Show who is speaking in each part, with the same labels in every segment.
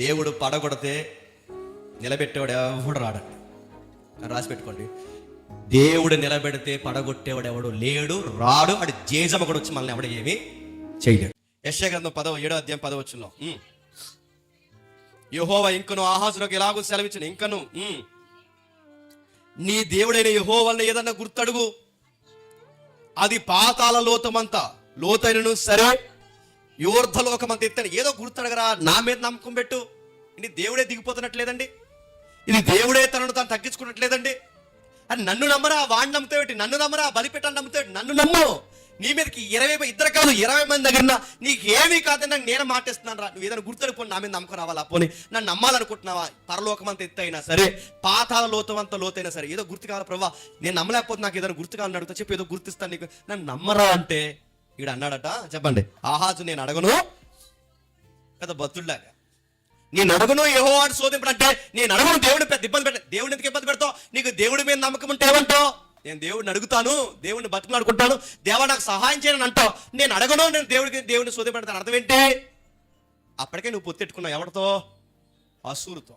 Speaker 1: దేవుడు పడగొడితే నిలబెట్టేవాడు ఎవడు రాడండి. రాసి పెట్టుకోండి, దేవుడు నిలబెడితే పడగొట్టేవాడు ఎవడు లేడు, రాడు. అడు జేజమ్మ కూడా వచ్చి మనల్ని ఎవడు ఏమి చేయలేడు. యెషయా గ్రంథం 7వ అధ్యాయం 10వ వచనంలో యెహోవా ఇంకను ఆహాజునకు ఎలాగో సెలవిచ్చును, ఇంకను నీ దేవుడైన యెహోవాను ఏదన్నా గుర్తడుగు, అది పాతాళ లోతమంతా లోతైనను సరే, యోర్ధలోకమంత ఎత్తని. ఏదో గుర్తడగరా, నా మీద నమ్మకం పెట్టు. ఇది దేవుడే దిగిపోతున్నట్లేదండి, ఇది దేవుడే తనను తాను తగ్గించుకున్నట్లేదండి. అని నన్ను నమ్మరా, వాడిని నమ్ముతావేటి, నన్ను నమ్మరా, బలిపెట్టాను నమ్ముతావేటి, నన్ను నమ్ము. నీ మీదకి 2 కాదు 20 మంది దగ్గర నీకు ఏమీ కాదని నేను మాటిస్తున్నాను రా. నువ్వు ఏదైనా గుర్తుడిపోయి నా మీద నమ్మకం రావాలా? పోనీ నన్ను నమ్మాలనుకుంటున్నావా? పరలోకమంత ఎత్తైనా సరే, పాతాళ లోతమంత లోతైనా సరే, ఏదో గుర్తు కావాలి ప్రభా, నేను నమ్మలేకపోతే నాకు ఏదైనా గుర్తు కావాలని అడుగుతా, చెప్పి ఏదో గుర్తిస్తాను నీకు, నన్ను నమ్మరా అంటే ఇక్కడ అన్నాడట. చెప్పండి, ఆహాజు నేను అడగను పెద్ద బతుల్లాగా, నేను అడగను యెహోవాను శోధింపడంటే, నేను అడగను దేవుడిని పెద్ద ఇబ్బంది పెట్ట. దేవుడిని ఎందుకు ఇబ్బంది పెడతావు? నీకు దేవుడి మీద నమ్మకం ఉంటే ఏమంటావు? నేను దేవుడిని అడుగుతాను, దేవుడిని బతుకులాడుకుంటాను, దేవా నాకు సహాయం చేయని అంటావు. నేను అడగను, నేను దేవుడిని శోధింపడతాను. అర్థం ఏంటి? అప్పటికే నువ్వు పొత్తెట్టుకున్నావు ఎవరితో? అసూరుతో.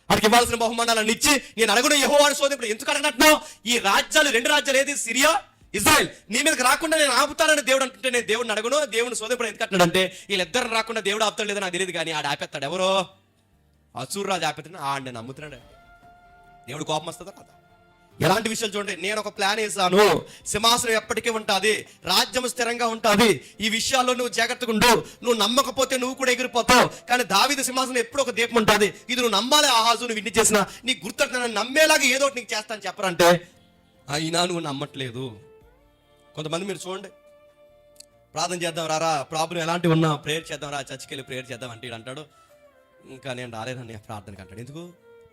Speaker 1: అక్కడికి ఇవ్వాల్సిన బహుమానాలను ఇచ్చి నేను అడగను యెహోవాను శోధింపడు. ఎందుకు అడగనట్టున్నావు? ఈ రాజ్యాలు 2 రాజ్యాలు, ఏది సిరియా, ఇజ్రాయెల్, నీ మీదకి రాకుండా నేను ఆపుతానని దేవుడు అంటుంటే నేను దేవుడిని అడగను, దేవుడిని శోధింపడం ఎందుకు అంటున్నాడు అంటే, వీళ్ళిద్దరు రాకుండా దేవుడు ఆపుతాడు లేదో నాకు తెలియదు, కానీ ఆడ ఆపేస్తాడు. ఎవరో అసూరు రాజు ఆపేస్తాడు, ఆడిని నమ్ముతున్నాడు. దేవుడు కోపం వస్తుందా కదా? ఎలాంటి విషయాలు చూడండి. నేను ఒక ప్లాన్ వేసాను, సింహాసనం ఎప్పటికీ ఉంటుంది, రాజ్యం స్థిరంగా ఉంటుంది, ఈ విషయాల్లో నువ్వు జాగ్రత్తగా ఉండు, నువ్వు నమ్మకపోతే నువ్వు కూడా ఎగిరిపోతావు. కానీ దావీదు సింహాసనం ఎప్పుడు ఒక దీపం ఉంటుంది, ఇది నువ్వు నమ్మాలి. ఆహాజు నువ్వు ఇన్ని చేసిన నీకు గుర్తు నమ్మేలాగా ఏదో ఒకటి నీకు చేస్తాను చెప్పరంటే, అయినా నువ్వు నమ్మట్లేదు. కొంతమంది మీరు చూడండి, ప్రార్థన చేద్దాం రారా, ప్రాబ్లం ఎలాంటివి ఉన్నా ప్రేయర్ చేద్దాం రా, చర్చికి వెళ్ళి ప్రేయర్ చేద్దాం అంటే అంటాడు, ఇంకా నేను రాలేదండి ప్రార్థనకి అంటాడు. ఎందుకు?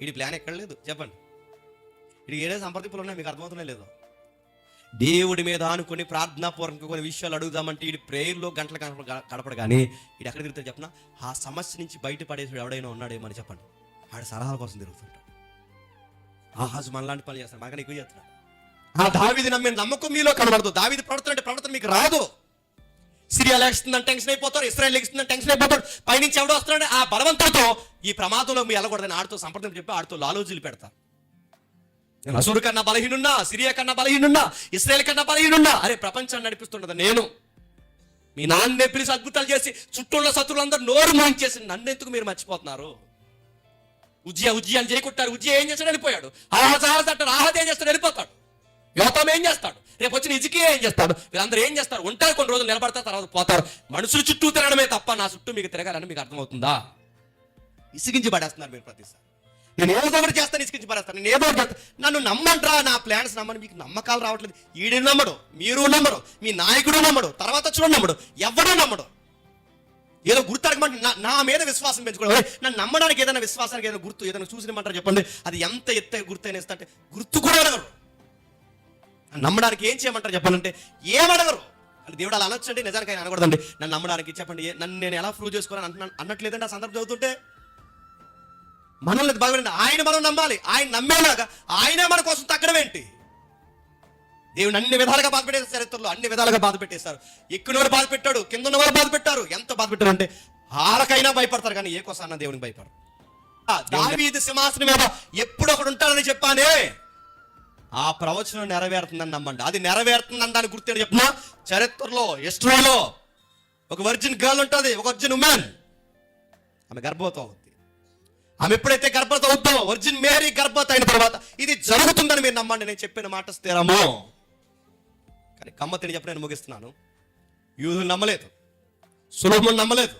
Speaker 1: ఇది ప్లాన్ ఎక్కడ లేదు చెప్పండి. ఇది ఏదో సంప్రదింపులు ఉన్నాయి, మీకు అర్థమవుతున్నాయి లేదు? దేవుడి మీద అనుకుని ప్రార్థనాపూర్వకంగా కొన్ని విషయాలు అడుగుదామంటే ఇది ప్రేయర్లో గంటల గడపడు. కానీ ఇది ఎక్కడ తిరుగుతాడు చెప్పిన, ఆ సమస్య నుంచి బయటపడేసి ఎవడైనా ఉన్నాడేమని చెప్పండి, ఆడ సలహాల కోసం తిరుగుతుంటాడు. ఆహాజు మనలాంటి పనులు చేస్తాడు, మాకని ఎక్కువ చేస్తున్నాడు. ఆ దావీదు నమ్మే నమ్మకం మీలో కనబడదు. దావీదు ప్రవర్తన మీకు రాదు. సిరియా లేస్తుందని టెన్షన్ అయిపోతారు, ఇశ్రాయేల్ లేస్తుందని టెన్షన్ అయిపోతారు, పైనుంచి ఎవడో వస్తున్నాడు ఆ బలవంతంతో ఈ ప్రమాదంలో మీ వెళ్ళకూడదని ఆడితో సంప్రదింపు చెప్పి ఆడితో లాలోజీలు పెడతారు. అసూరు కన్నా బలహీనున్నా, సిరియా కన్నా బలహీనున్నా, ఇశ్రాయేల్ కన్నా బలహీనున్నా, అరే ప్రపంచాన్ని నడిపిస్తుండదు నేను. మీ నాన్నే పిలిచి అద్భుతాలు చేసి చుట్టూన్న శత్రువులందరూ నోరు మోయించేసి నన్ను ఎందుకు మీరు మర్చిపోతున్నారు? ఉజ్జయ అని చేయకుంటారు. ఉజ్జయ ఏం చేస్తాడు? వెళ్ళిపోయాడు. ఆహాజ్ ఏం చేస్తాడు? వెళ్ళిపోతాడు. యోతాం ఏం చేస్తాడు? రేపు వచ్చిన హిజ్కియా ఏం చేస్తాడు? వీళ్ళందరూ ఏం చేస్తారు? ఉంటారు, కొన్ని రోజులు నిలబడతారు, తర్వాత పోతారు. మనుషులు చుట్టూ తిరగడమే తప్ప నా చుట్టూ మీకు తిరగాలని మీకు అర్థమవుతుందా? ఇసిగించి పడేస్తున్నారు మీరు ప్రతిసారి. నేను ఏదో ఒకటి చేస్తాను, ఇసిగించి పడేస్తాను, నేను ఏదో ఒకటి చేస్తాను. నన్ను నమ్మంట్రా, నా ప్లాన్స్ నమ్మని. మీకు నమ్మకాలు రావట్లేదు. ఈడు నమ్మడు, మీరు నమ్మడు, మీ నాయకుడు నమ్మడు, తర్వాత వచ్చిన నమ్మడు, ఎవడో నమ్మడు. ఏదో గుర్తు అడగమంటే నా మీద విశ్వాసం పెంచుకోవడం. నన్ను నమ్మడానికి ఏదైనా విశ్వాసానికి ఏదైనా గుర్తు ఏదైనా చూసినమంటారు చెప్పండి. అది ఎంత ఎత్తే గుర్తు అయినా ఇస్తా అంటే గుర్తు కూడా అడగరు. నమ్మడానికి ఏం చేయమంటారు చెప్పాలంటే ఏమడగరు. అంటే దేవుడు అలా అనొచ్చండి, నిజానికి ఆయన అనకూడదండి. నన్ను నమ్మడానికి చెప్పండి, నన్ను నేను ఎలా ప్రూవ్ చేసుకోవాలని అన్నట్లేదండి. ఆ సందర్భం చదువుతుంటే మనల్ని బాగుండి ఆయన మనం నమ్మాలి. ఆయన నమ్మేలాగా ఆయనే మన కోసం తగ్గడం ఏంటి? దేవుని అన్ని విధాలుగా బాధ పెట్టేసారు, చరిత్రలో అన్ని విధాలుగా బాధ పెట్టేశారు. ఎక్కువ బాధ పెట్టాడు, కింద ఉన్న వారు బాధ పెట్టారు. ఎంత బాధ పెట్టారు అంటే వాళ్ళకైనా భయపడతారు, కానీ ఏ కోసం అన్న దేవునికి భయపడరు. దావీదు సింహాసనం మీద ఎప్పుడు ఒకడు ఉంటాడని చెప్పానే, ఆ ప్రవచనం నెరవేరుతుందని నమ్మండి. అది నెరవేరుతుందని దాని గుర్తు చెప్పిన చరిత్రలో హిస్టరీలో ఒక వర్జిన్ గర్ల్ ఉంటుంది, ఒక వర్జిన్ ఉమెన్. ఆమె గర్భవతి అవుతుంది. ఆమె ఎప్పుడైతే గర్భవతి అవుతుందో, వర్జిన్ మేరీ గర్భవతి అయిన తర్వాత ఇది జరుగుతుందని మీరు నమ్మండి. నేను చెప్పిన మాట స్థిరము. కానీ కమ్మతిని చెప్పి నేను ముగిస్తున్నాను. యూదులు నమ్మలేదు, సొలొమోను నమ్మలేదు,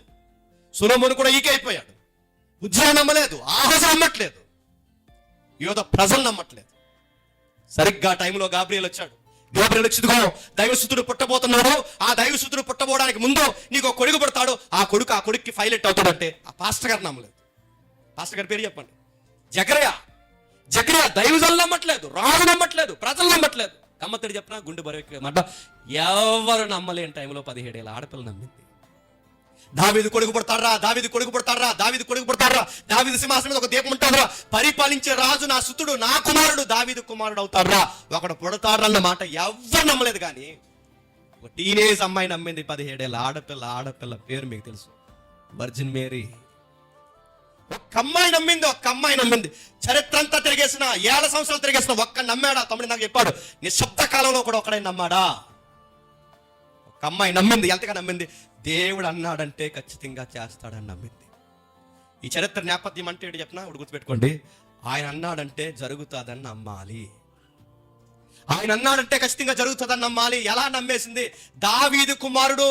Speaker 1: సొలొమోను కూడా ఈకే అయిపోయాడు. ఉజ్జియా నమ్మలేదు, ఆహాజు నమ్మట్లేదు, యూద ప్రజలు నమ్మట్లేదు. సరిగ్గా టైంలో గాబ్రియల్ వచ్చాడు. గాబ్రియల్ వచ్చిందిగో దైవసుతుడు పుట్టబోతున్నాడు, ఆ దైవసుతుడు పుట్టబోవడానికి ముందు నీకు కొడుకు పుడతాడు, ఆ కొడుక్కి పైలట్ అవుతాడంటే ఆ పాస్టర్ గారు నమ్మలేదు. పాస్టర్ గారి పేరు చెప్పండి. జకరియా దైవజనులు నమ్మట్లేదు, రాజు నమ్మట్లేదు, ప్రజలు నమ్మట్లేదు. కమ్మతడి చెప్పినా గుండె బరువెక్కమాట. ఎవరు నమ్మలేని టైంలో 17 ఏళ్ళ ఆడపిల్ల నమ్మింది. దావీదు కొడుకు పుడతారా, దావీదు కొడుకు పుడతారా, దావీదు కొడుకు పుడతారా, దావీదు సింహాసనం మీద ఒక దీపం ఉంటారా, పరిపాలించే రాజు నా సుతుడు, నా కుమారుడు, దావీదు కుమారుడు అవుతారా, ఒకడు పుడతారన్న మాట ఎవరు నమ్మలేదు. కానీ ఒక టీనేజ్ అమ్మాయి నమ్మింది. 17 ఏళ్ళ ఆడపిల్ల పేరు మీకు తెలుసు, వర్జిన్ మేరీ. ఒక్క అమ్మాయి నమ్మింది, ఒక్క అమ్మాయి నమ్మింది. చరిత్ర అంతా తిరిగేసిన, 7 సంవత్సరాలు తిరిగేసిన, ఒక్క నమ్మాడా? తమ్ముడు నాకు చెప్పాడు, నిశ్శబ్ద కాలంలో కూడా ఒకడే నమ్మాడా? ఒక అమ్మాయి నమ్మింది. ఎంతగా నమ్మింది? దేవుడు అన్నాడంటే ఖచ్చితంగా చేస్తాడని నమ్మింది. ఈ చరిత్ర నేపథ్యం అంటే ఏంటి చెప్పినా ఇప్పుడు గుర్తుపెట్టుకోండి. ఆయన అన్నాడంటే జరుగుతుందని నమ్మాలి. ఆయన అన్నాడంటే ఖచ్చితంగా జరుగుతుందని నమ్మాలి. ఎలా నమ్మేసింది? దావీదు కుమారుడు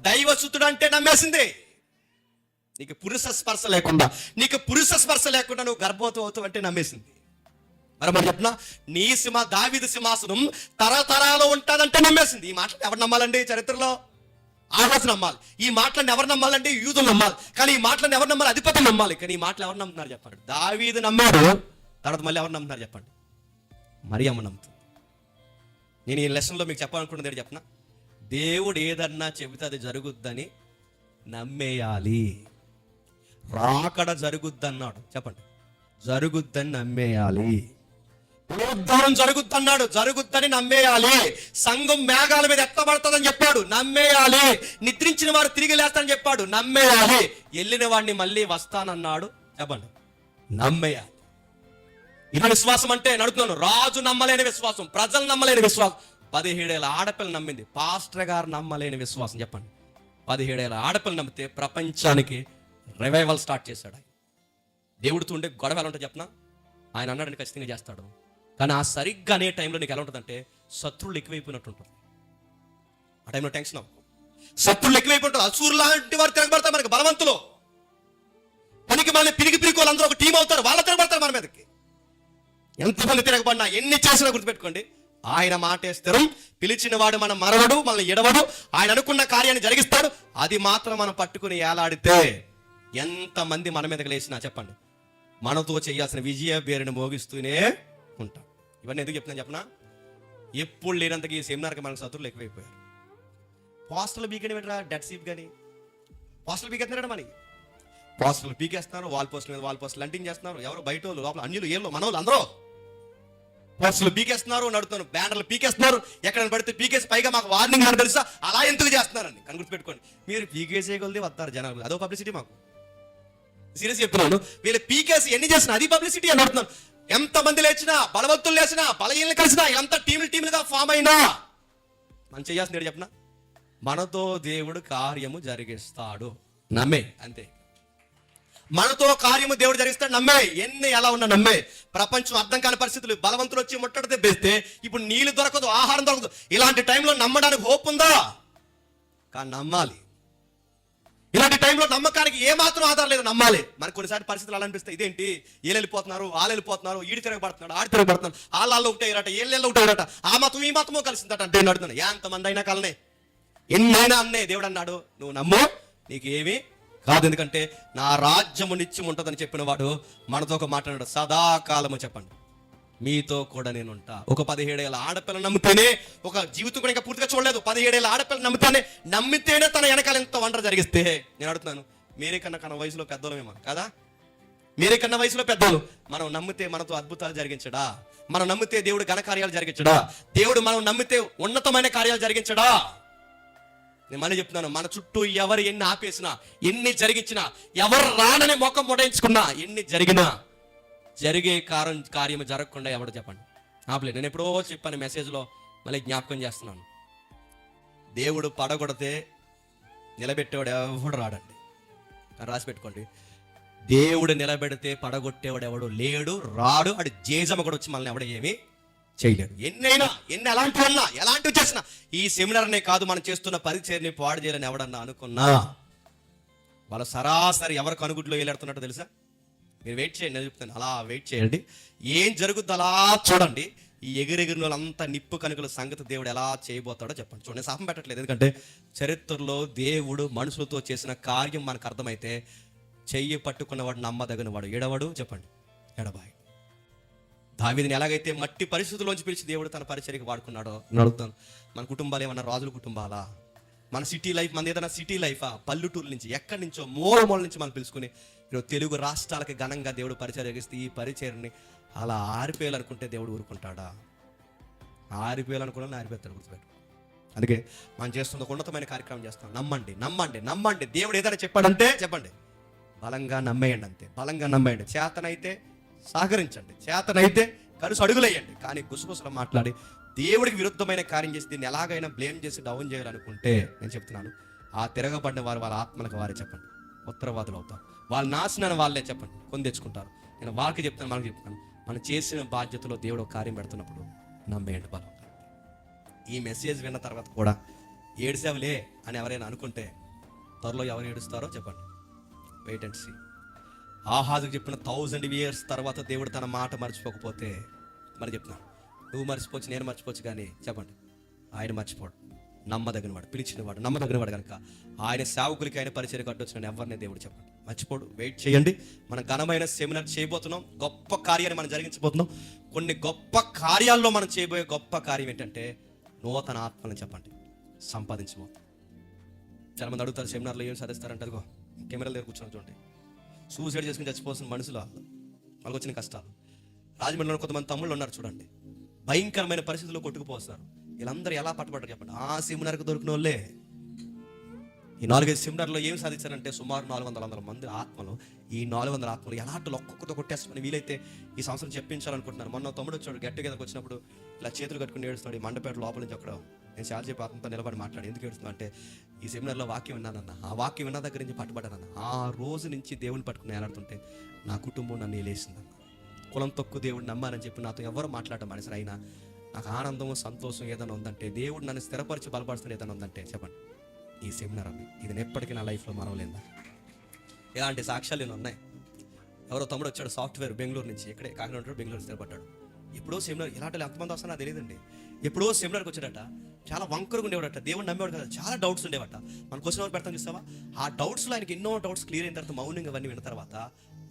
Speaker 1: దైవసుతుడు అంటే నమ్మేసింది. నీకు పురుష స్పర్శ లేకుండా నువ్వు గర్భవతి అవుతావు అంటే నమ్మేసింది. మరి చెప్పిన నీ దావీదు సింహాసనం తరతరాలు ఉంటుందంటే నమ్మేసింది. ఈ మాటలు ఎవరు నమ్మాలండి? చరిత్రలో ఆహాజు నమ్మాలి. ఈ మాటలను ఎవరు నమ్మాలంటే యూదులు నమ్మాలి. కానీ ఈ మాటలను ఎవరు నమ్మాలి? అధిపతి నమ్మాలి. కానీ ఈ మాటలు ఎవరు నమ్ముతున్నారు చెప్పండి? దావీదు నమ్మాడు, తర్వాత మళ్ళీ ఎవరు నమ్ముతున్నారు చెప్పండి? మరియమ్మ నమ్ముతుంది. నేను ఈ లెసన్లో మీకు చెప్పాలనుకున్నది ఏంటి చెప్పనా? దేవుడు ఏదన్నా చెబితే అది జరుగుద్దని నమ్మేయాలి. రాకడ జరుగుద్దన్నాడు, చెప్పండి, జరుగుద్దని నమ్మేయాలి. పునరుద్ధానం జరుగుద్దన్నాడు, జరుగుద్దని నమ్మేయాలి. సంఘం మేఘాల మీద ఎత్తబడుతుందని చెప్పాడు, నమ్మేయాలి. నిద్రించిన వాడు తిరిగి లేస్తానని చెప్పాడు, నమ్మేయాలి. వెళ్ళిన వాడిని మళ్ళీ వస్తానన్నాడు, చెప్పండి, నమ్మేయాలి. ఇది విశ్వాసం అంటే నడుతున్నాను. రాజు నమ్మలేని విశ్వాసం, ప్రజలు నమ్మలేని విశ్వాసం. 17 ఏళ్ళ ఆడపిల్ల నమ్మింది, పాస్టర్ గారు నమ్మలేని విశ్వాసం. చెప్పండి, 17 ఏళ్ళ ఆడపిల్ల నమ్మితే ప్రపంచానికి రివైవల్ స్టార్ట్ చేశాడు. ఆయన దేవుడితో ఉండే గొడవ ఎలా ఉంటుంది చెప్పనా? ఆయన అన్నాడని ఖచ్చితంగా చేస్తాడు. కానీ ఆ సరిగ్గా అనే టైంలో నీకు ఎలా ఉంటుందంటే శత్రువులు ఎక్కువైపోయినట్టు ఉంటుంది. ఆ టైంలో టెన్షన్ అవ్వకు. శత్రువులు ఎక్కువైపోతుంది. అసూరు లాంటి వారు తిరగబడతారు మనకి, బలవంతులు. పనికి మన పిరికి వాళ్ళందరూ ఒక టీం అవుతారు, వాళ్ళు తిరగబడతారు మన మీదకి. ఎంతమంది తిరగబడినా, ఎన్ని చేసినా గుర్తుపెట్టుకోండి, ఆయన మాట స్థిరం. పిలిచిన వాడు మన మరవడు, మనల్ని ఎడవడు. ఆయన అనుకున్న కార్యాన్ని జరిగిస్తాడు. అది మాత్రం మనం పట్టుకుని ఏలాడితే ఎంతమంది మన మీదకి లేచినా చెప్పండి, మనతో చేయాల్సిన విజయ పేరుని మోగిస్తూనే ఉంటాం. ఇవన్నీ ఎందుకు చెప్తున్నా చెప్పనా? ఎప్పుడు లేనంతగా ఈ సెమినార్కి మనకు శత్రువులు ఎక్కువైపోయారు. పోస్టర్లు బీకని పెట్టరా, డెడ్ సీప్ కానీ పోస్టర్లు బీకేస్తున్నాడు. మనకి పోస్టర్లు పీకేస్తున్నారు, వాల్ పోస్టర్ మీద వాల్ పోస్టర్లు అంటింగ్ చేస్తున్నారు. ఎవరు బయట వాళ్ళు, లోపల అన్యులు, ఏళ్ళు మనోళ్ళు అందరూ పోస్టర్లు పీకేస్తున్నారు, నడుతున్నారు, బ్యానర్లు పీకేస్తున్నారు. ఎక్కడ పడితే పీకేసి పైగా మాకు వార్నింగ్ అని తెలుసా, అలా ఎందుకు చేస్తున్నారని కను గుర్తుపెట్టుకోండి. మీరు పీకేసే కొలిది వస్తారు జనాలు, అదో పబ్లిసిటీ. మాకు సీరియస్ చెప్తున్నాను, వీళ్ళు పీకేసి ఎన్ని చేసినా అది పబ్లిసిటీ అని అడుగుతున్నాను. ఎంతమంది లేచినా, బలవంతులు లేచినా, బలహీనలు కలిసినా, ఎంత టీములుగా ఫామ్ అయినా మనం చేయాల్సింది ఏంటి చెప్పనా? మనతో దేవుడు కార్యము జరిగిస్తాడు, నమ్మే. అంతే, మనతో కార్యము దేవుడు జరిగిస్తాడు, నమ్మే. ఎన్ని ఎలా ఉన్నా నమ్మే. ప్రపంచం అర్థం కాని పరిస్థితులు, బలవంతులు వచ్చి ముట్టడితే బేస్తే ఇప్పుడు నీళ్లు దొరకదు, ఆహారం దొరకదు. ఇలాంటి టైంలో నమ్మడానికి హోప్ ఉందా? కానీ నమ్మాలి. ఇలాంటి టైంలో నమ్మకానికి ఏమాత్రం ఆధారం లేదు, నమ్మాలి. మనకు కొన్నిసార్లు పరిస్థితులు అలా అనిపిస్తాయి. ఇదేంటి, వీళ్ళు వెళ్ళిపోతున్నారు, వాళ్ళు వెళ్ళిపోతున్నారు, ఈడు తిరగబడుతున్నాడు, ఆడి తిరగబడుతున్నాడు, వాళ్ళు ఉంటాయిరట, ఏళ్ళు ఉంటాయిరట, ఆ మతం ఈ మతమో కలిసిందట అంటే నడుతున్నాను. ఎంతమంది అయినా కలనే, ఎన్నైనా అన్నే. దేవుడు అన్నాడు, నువ్వు నమ్ము, నీకు ఏమి కాదు. ఎందుకంటే నా రాజ్యము నిత్యం ఉంటుందని చెప్పిన వాడు మనతో ఒక మాట్లాడాడు, సదాకాలము చెప్పండి మీతో కూడా నేను ఉంటా. ఒక 17 ఏళ్ళ ఆడపిల్ల నమ్మితేనే, ఒక జీవితం కూడా ఇంకా పూర్తిగా చూడలేదు, 17 ఏళ్ళ ఆడపిల్ల నమ్మితేనే తన వెనకాల ఎంత వండర జరిగిస్తే, నేను అడుగుతున్నాను, మీరే కన్నా వయసులో పెద్దోళ్ళమేమో కదా, మీరే కన్నా వయసులో పెద్దోళ్ళు. మనం నమ్మితే మనతో అద్భుతాలు జరిగించడా? మనం నమ్మితే దేవుడు ఘనకార్యాలు జరిగించడా? దేవుడు మనం నమ్మితే ఉన్నతమైన కార్యాలు జరిగించడా? నేను మళ్ళీ చెప్తున్నాను, మన చుట్టూ ఎవరు ఎన్ని ఆపేసినా, ఎన్ని జరిగించినా, ఎవరు రానని మొఖం మొడాయించుకున్నా, ఎన్ని జరిగినా జరిగే కార్యం జరగకుండా ఎవడు చెప్పండి ఆపలేదు. నేను ఎప్పుడో చెప్పాను మెసేజ్లో, మళ్ళీ జ్ఞాపకం చేస్తున్నాను. దేవుడు పడగొడితే నిలబెట్టేవాడు ఎవడు రాడండి, రాసి పెట్టుకోండి. దేవుడు నిలబెడితే పడగొట్టేవాడు ఎవడు లేడు, రాడు. అడు జేజమ్మ కూడా వచ్చి మనల్ని ఎవడు ఏమీ చేయలేడు. ఎన్ని ఎలాంటివి చేసినా, ఈ సెమినార్నే కాదు మనం చేస్తున్న పరిచర్ని పాడు చేయాలని ఎవడన్నా అనుకున్నా, వాళ్ళ సరాసరి ఎవరు కనుగుడ్లో వెళ్ళాడుతున్నట్టు తెలుసా? మీరు వెయిట్ చేయండి, నేను చెప్తాను, అలా వెయిట్ చేయండి. ఏం జరుగుద్దో అలా చూడండి. ఈ ఎగిరెగిరిన వాళ్ళంతా నిప్పు కనుకల సంగతి దేవుడు ఎలా చేయబోతాడో చెప్పండి. చూడండి, శాపం పెట్టట్లేదు, ఎందుకంటే చరిత్రలో దేవుడు మనుషులతో చేసిన కార్యం మనకు అర్థమైతే, చెయ్యి పట్టుకున్నవాడు నమ్మదగిన వాడు, ఎడవడు చెప్పండి, ఎడబాయి. దావీదుని ఎలాగైతే మట్టి పరిస్థితుల్లోంచి పిలిచి దేవుడు తన పరిచర్యకి వాడుకున్నాడో అడుగుతాను. మన కుటుంబాలు ఏమన్నా రాజుల కుటుంబాలా? మన సిటీ లైఫ్, మన ఏదైనా సిటీ లైఫా? పల్లెటూరు నుంచి, ఎక్కడి నుంచో మూల నుంచి మనం పిలుచుకుని ఈరోజు తెలుగు రాష్ట్రాలకి ఘనంగా దేవుడు పరిచర్య చేస్తే, ఈ పరిచర్ని అలా ఆరిపోయాలనుకుంటే దేవుడు ఊరుకుంటాడా? ఆరిపోయాలనుకున్నా ఆరిపోతాడు, గుర్తుపెట్టు. అందుకే మనం చేస్తున్న ఉన్నతమైన కార్యక్రమం చేస్తాం. నమ్మండి. దేవుడు ఏదైనా చెప్పాడంటే చెప్పండి, బలంగా నమ్మేయండి, అంతే. బలంగా నమ్మేయండి. చేతనైతే సహకరించండి, చేతనైతే కరుసు అడుగులేయండి. కానీ గుసగుసలు మాట్లాడి దేవుడికి విరుద్ధమైన కార్యం చేసి దీన్ని ఎలాగైనా బ్లేమ్ చేసి డౌన్ చేయాలనుకుంటే నేను చెప్తున్నాను, ఆ తిరగబడిన వారు వాళ్ళ ఆత్మలకు వారే చెప్పండి ఉత్తరవాదులు అవుతారు. వాళ్ళ నాశనాన్ని వాళ్ళే చెప్పండి కొని తెచ్చుకుంటారు. నేను వాళ్ళకి చెప్తాను, మనకి చెప్తాను. మనం చేసిన బాధ్యతలో దేవుడు ఒక కార్యం పెడుతున్నప్పుడు నమ్మేయండి బలంగా. ఈ మెసేజ్ విన్న తర్వాత కూడా ఏడ్సేవలే అని ఎవరైనా అనుకుంటే త్వరలో ఎవరు ఏడుస్తారో చెప్పండి. Wait and see. ఆహాజుకు చెప్పిన 1000 years తర్వాత దేవుడు తన మాట మర్చిపోకపోతే మరి చెప్తున్నాను, నువ్వు మర్చిపోవచ్చు, నేను మర్చిపోవచ్చు, కానీ చెప్పండి ఆయన మర్చిపోడు. నమ్మదగిన వాడు, పిలిచిన వాడు, నమ్మదగిన వాడు కనుక ఆయన సేవకులకి ఆయన పరిచయం కట్టొచ్చిన ఎవరిని దేవుడు చెప్పండి మర్చిపోడు. వెయిట్ చేయండి. మనం ఘనమైన సెమినార్ చేయబోతున్నాం, గొప్ప కార్యాన్ని మనం జరిగించబోతున్నాం. కొన్ని గొప్ప కార్యాల్లో మనం చేయబోయే గొప్ప కార్యం ఏంటంటే నూతన ఆత్మలను చెప్పండి సంపాదించబోతున్నాం. చాలా మంది అడుగుతారు సెమినార్లో ఏం సాధిస్తారంటే, అదిగో కెమెరాల దగ్గర కూర్చొని చూడండి, సూసైడ్ చేసుకుని చచ్చిపోతున్న మనుషులు, వాళ్ళకి వచ్చిన కష్టాలు. రాజమండ్రిలో కొంతమంది తమ్ముళ్ళు ఉన్నారు చూడండి, భయంకరమైన పరిస్థితుల్లో కొట్టుకుపోతున్నారు. వీళ్ళందరూ ఎలా పట్టుబడ్డారు చెప్పండి? ఆ సెమినార్కి దొరికిన వాళ్ళే. ఈ 4-5 సెమినార్లో ఏం సాధించారంటే సుమారు 400 మంది ఆత్మలు. ఈ 400 ఆత్మలు ఎలాంటి ఒక్కొక్కతో కొట్టేస్తామని వీలైతే ఈ సంవత్సరం చెప్పించాలనుకుంటున్నారు. మొన్న తమ్ముడు వచ్చాడు, గట్టి కిందకి వచ్చినప్పుడు ఇలా చేతులు కట్టుకుని ఏడుస్తున్నాడు. ఈ మండపేట లోపల నుంచి అక్కడ నేను చాలా చెప్పి ఆత్మతో నిలబడి మాట్లాడి, ఎందుకు ఏడుస్తున్నా అంటే ఈ సెమినార్లో వాక్యం విన్నానన్న, ఆ వాక్యం విన్న దగ్గర నుంచి పట్టుబడ్డానన్న. ఆ రోజు నుంచి దేవుని పట్టుకుని ఏలాడుతుంటే నా కుటుంబం నన్ను వేలేసిందన్న. కులం తక్కువ దేవుడు నమ్మారని చెప్పి నాతో ఎవరు మాట్లాడటం మనిషి అయినా నాకు ఆనందము సంతోషం ఏదైనా ఉందంటే, దేవుడు నన్ను స్థిరపరిచి బలపరుస్తున్న ఏదైనా ఉందంటే చెప్పండి ఈ సెమినార్ అని. ఇది ఎప్పటికీ నా లైఫ్లో మరవలేదా? ఇలాంటి సాక్ష్యాలు నేను ఉన్నాయి. ఎవరో తమ్ముడు వచ్చాడు సాఫ్ట్వేర్ బెంగళూరు నుంచి, ఇక్కడే కాకినాడ బెంగళూరు స్థిరపడ్డాడు. ఎప్పుడో సెమినార్, ఇలాంటి ఎంతమంది వస్తారో నాకు తెలియదండి. ఎప్పుడో సెమినార్కి వచ్చాడట, చాలా వంకరగా ఉండేవాడట, దేవుడు నమ్మేవాడు కదా, చాలా డౌట్స్ ఉండేవట. మన క్వశ్చన్ ఎవరు పెడతాం చూస్తావా, ఆ డౌట్స్లో ఆయనకి ఎన్నో డౌట్స్ క్లియర్ అయిన తర్వాత మౌనంగా అవన్నీ విన్న తర్వాత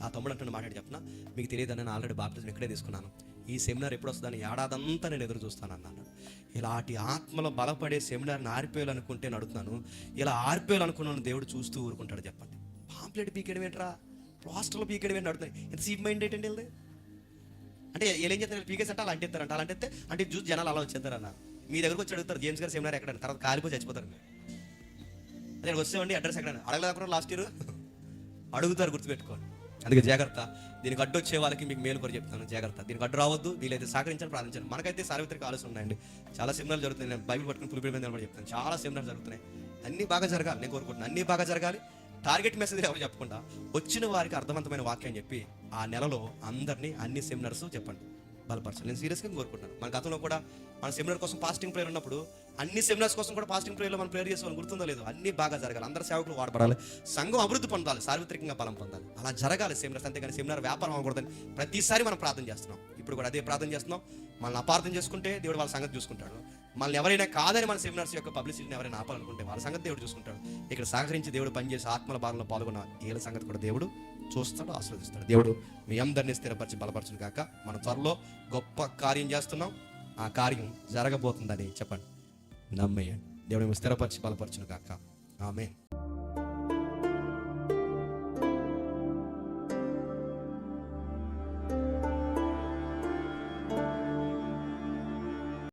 Speaker 1: ఆ తమ్ముడు అంటున్న మాట్లాడి చెప్పిన, మీకు తెలియదని నేను ఆల్రెడీ బాప్టిజం ఇక్కడే తీసుకున్నాను, ఈ సెమినార్ ఎప్పుడు వస్తుందని ఏడాదంతా నేను ఎదురు చూస్తాను అన్నాను. ఇలాంటి ఆత్మలో బలపడే సెమినార్ని ఆరిపోయాలనుకుంటే నడుతున్నాను, ఇలా ఆరిపోయాలనుకున్నాను దేవుడు చూస్తూ ఊరుకుంటాడు చెప్పండి. పాంప్లెట్ పీకేయడం ఏంట్రా, ప్లాస్టర్లో పీకేయడం ఏంటి అడుగుతాయి. ఎంత సీప్ మైండ్ ఏంటండి వెళ్ళి అంటే ఏం చేస్తారు, పీకేసి అంటే అలా అంటేస్తారంట, అలా అంటే చూసి జనాలు అలా వచ్చేస్తారన్న. మీ దగ్గరకు వచ్చి అడుగుతారు జేమ్స్ గారు సెమినార్ ఎక్కడ, తర్వాత కాలిపోయి చచ్చిపోతారు. అదే వచ్చేవండి అడ్రస్ ఎక్కడ అడగలేకపోతే లాస్ట్ ఇయర్ అడుగుతారు, గుర్తుపెట్టుకోండి. అందుకే జాగ్రత్త. దీనికి అడ్డు వచ్చే వాళ్ళకి మీకు మేలు కూడా చెప్తాను, జాగ్రత్త. దీనికి అడ్డు రావద్దు, వీలైతే సహకరించండి, ప్రార్థించండి. మనకైతే సార్వత్రిక ఆలోచన ఉన్నాయండి, చాలా సెమినార్లు జరుగుతున్నాయి. నేను బైబిల్ పట్టుకుని పులిపిడి మీద కూడా చెప్తాను, చాలా సెమినార్ జరుగుతున్నాయి. అన్నీ బాగా జరగాలి, నేను కోరుకుంటున్నాను. అన్నీ బాగా జరగాలి. టార్గెట్ మెసేజ్ ఎవరు చెప్పకుండా వచ్చిన వారికి అర్థవంతమైన వాక్యం చెప్పి ఆ నెలలో అందరినీ అన్ని సెమినార్స్ చెప్పండి బలపరచాలి. నేను సీరియస్గా కోరుకుంటున్నాను. మన గతంలో కూడా మన సెమినార్ కోసం ఫాస్టింగ్ ప్రేయర్ ఉన్నప్పుడు అన్ని సెమినార్స్ కోసం కూడా ఫాస్టింగ్ ప్రేయర్లో మనం ప్రేయర్ చేసుకోవాలి, గుర్తుందో లేదు. అన్ని బాగా జరగాలి, అందరు సేవకులు వాడబడాలి, సంఘం అభివృద్ధి పొందాలి, సార్వత్రికంగా బలం పొందాలి. అలా జరగాలి సెమినార్స్. అంతేగాని సెమినార్ వ్యాపారం అవ్వకూడదని ప్రతిసారి మనం ప్రార్థన చేస్తున్నాం. ఇప్పుడు కూడా అదే ప్రార్థన చేస్తున్నాం. మనల్ని అపార్థం చేసుకుంటే దేవుడు వాళ్ళ సంగతి చూసుకుంటాడు. మనల్ని ఎవరైనా కాదని మన సెమినార్స్ యొక్క పబ్లిసిటీని ఎవరైనా ఆపాలనుకుంటే వాళ్ళ సంగతి దేవుడు చూసుకుంటాడు. ఇక్కడ సహకరించి దేవుడు పనిచేసి ఆత్మల భారంలో పాల్గొన్న వీళ్ళ సంగతి కూడా దేవుడు చూస్తాడు, ఆస్వాదిస్తాడు. దేవుడు మీ అందరినీ స్థిరపరిచి బలపరచును కాక. మన త్వరలో గొప్ప కార్యం చేస్తున్నాం, ఆ కార్యం జరగబోతుందని చెప్పండి, నమ్మేయండి. దేవుడు స్థిరపరిచి బలపరచును కాక. ఆమేన్.